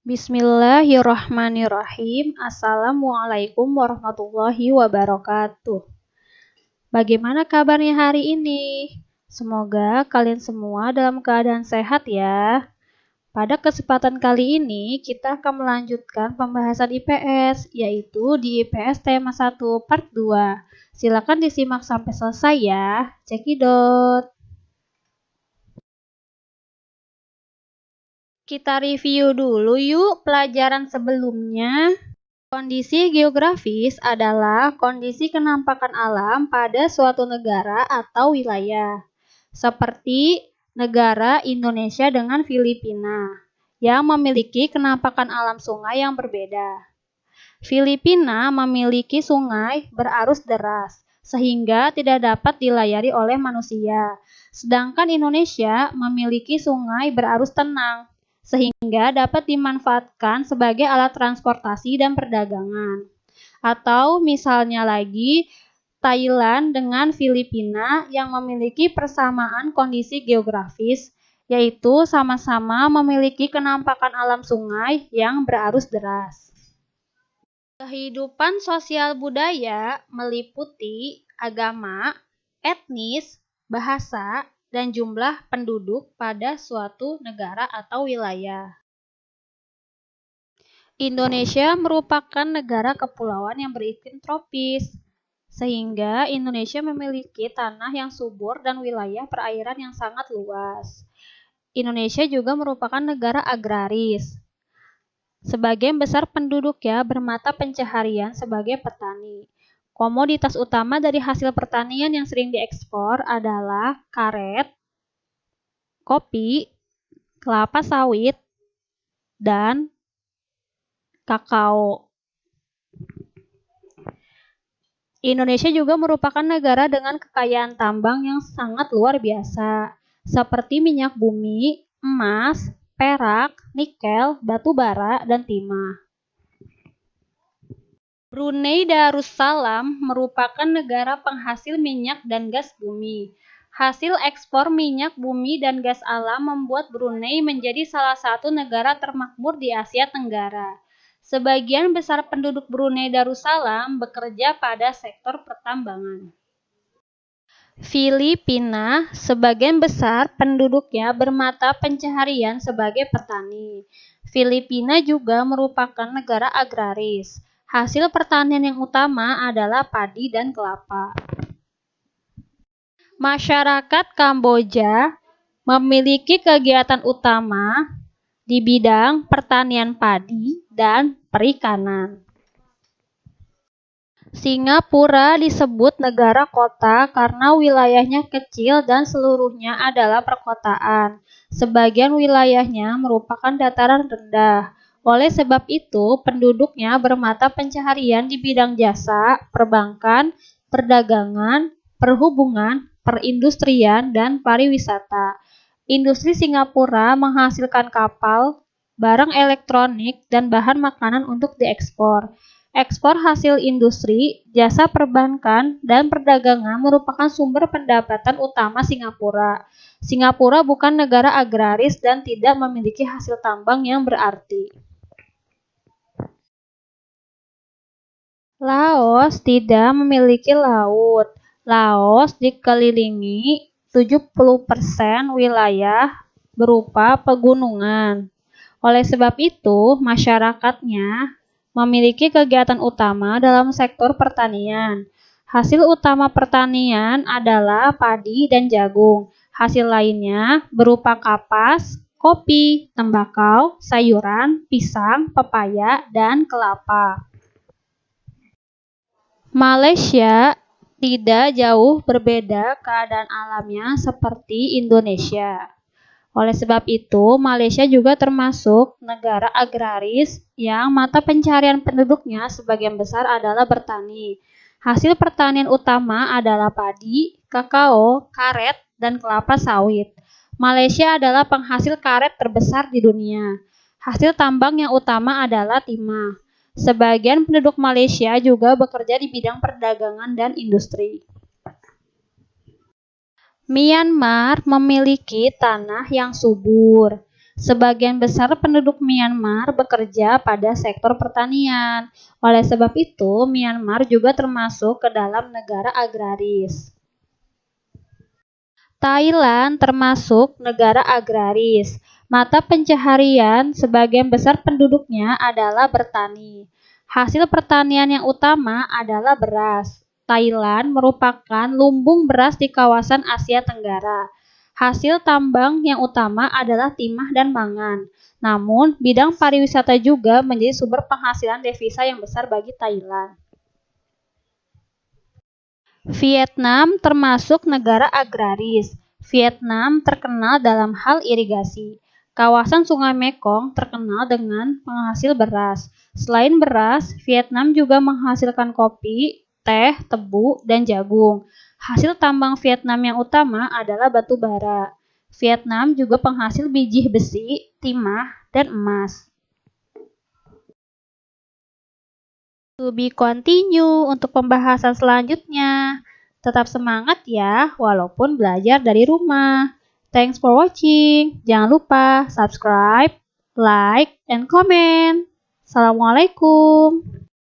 Bismillahirrahmanirrahim. Assalamualaikum warahmatullahi wabarakatuh. Bagaimana kabarnya hari ini? Semoga kalian semua dalam keadaan sehat ya. Pada kesempatan kali ini kita akan melanjutkan pembahasan IPS, yaitu di IPS tema 1 part 2. Silakan disimak sampai selesai ya. Cekidot. Kita review dulu yuk pelajaran sebelumnya. Kondisi geografis adalah kondisi kenampakan alam pada suatu negara atau wilayah, seperti negara Indonesia dengan Filipina, yang memiliki kenampakan alam sungai yang berbeda. Filipina memiliki sungai berarus deras, sehingga tidak dapat dilayari oleh manusia. Sedangkan Indonesia memiliki sungai berarus tenang, sehingga dapat dimanfaatkan sebagai alat transportasi dan perdagangan. Atau misalnya lagi, Thailand dengan Filipina yang memiliki persamaan kondisi geografis, yaitu sama-sama memiliki kenampakan alam sungai yang berarus deras. Kehidupan sosial budaya meliputi agama, etnis, bahasa, dan jumlah penduduk pada suatu negara atau wilayah. Indonesia merupakan negara kepulauan yang beriklim tropis, sehingga Indonesia memiliki tanah yang subur dan wilayah perairan yang sangat luas. Indonesia juga merupakan negara agraris. Sebagian besar penduduknya bermata pencaharian sebagai petani. Komoditas utama dari hasil pertanian yang sering diekspor adalah karet, kopi, kelapa sawit, dan kakao. Indonesia juga merupakan negara dengan kekayaan tambang yang sangat luar biasa, seperti minyak bumi, emas, perak, nikel, batu bara, dan timah. Brunei Darussalam merupakan negara penghasil minyak dan gas bumi. Hasil ekspor minyak bumi dan gas alam membuat Brunei menjadi salah satu negara termakmur di Asia Tenggara. Sebagian besar penduduk Brunei Darussalam bekerja pada sektor pertambangan. Filipina, sebagian besar penduduknya bermata pencaharian sebagai petani. Filipina juga merupakan negara agraris. Hasil pertanian yang utama adalah padi dan kelapa. Masyarakat Kamboja memiliki kegiatan utama di bidang pertanian padi dan perikanan. Singapura disebut negara kota karena wilayahnya kecil dan seluruhnya adalah perkotaan. Sebagian wilayahnya merupakan dataran rendah. Oleh sebab itu, penduduknya bermata pencaharian di bidang jasa, perbankan, perdagangan, perhubungan, perindustrian, dan pariwisata. Industri Singapura menghasilkan kapal, barang elektronik, dan bahan makanan untuk diekspor. Ekspor hasil industri, jasa perbankan, dan perdagangan merupakan sumber pendapatan utama Singapura. Singapura bukan negara agraris dan tidak memiliki hasil tambang yang berarti. Laos tidak memiliki laut. Laos dikelilingi 70% wilayah berupa pegunungan. Oleh sebab itu, masyarakatnya memiliki kegiatan utama dalam sektor pertanian. Hasil utama pertanian adalah padi dan jagung. Hasil lainnya berupa kapas, kopi, tembakau, sayuran, pisang, pepaya, dan kelapa. Malaysia tidak jauh berbeda keadaan alamnya seperti Indonesia. Oleh sebab itu, Malaysia juga termasuk negara agraris yang mata pencaharian penduduknya sebagian besar adalah bertani. Hasil pertanian utama adalah padi, kakao, karet, dan kelapa sawit. Malaysia adalah penghasil karet terbesar di dunia. Hasil tambang yang utama adalah timah. Sebagian penduduk Malaysia juga bekerja di bidang perdagangan dan industri. Myanmar memiliki tanah yang subur. Sebagian besar penduduk Myanmar bekerja pada sektor pertanian. Oleh sebab itu, Myanmar juga termasuk ke dalam negara agraris. Thailand termasuk negara agraris. Mata pencaharian sebagian besar penduduknya adalah bertani. Hasil pertanian yang utama adalah beras. Thailand merupakan lumbung beras di kawasan Asia Tenggara. Hasil tambang yang utama adalah timah dan mangan. Namun, bidang pariwisata juga menjadi sumber penghasilan devisa yang besar bagi Thailand. Vietnam termasuk negara agraris. Vietnam terkenal dalam hal irigasi. Kawasan Sungai Mekong terkenal dengan penghasil beras. Selain beras, Vietnam juga menghasilkan kopi, teh, tebu, dan jagung. Hasil tambang Vietnam yang utama adalah batu bara. Vietnam juga penghasil biji besi, timah, dan emas. To be continue untuk pembahasan selanjutnya. Tetap semangat ya, walaupun belajar dari rumah. Thanks for watching. Jangan lupa subscribe, like, and comment. Assalamualaikum.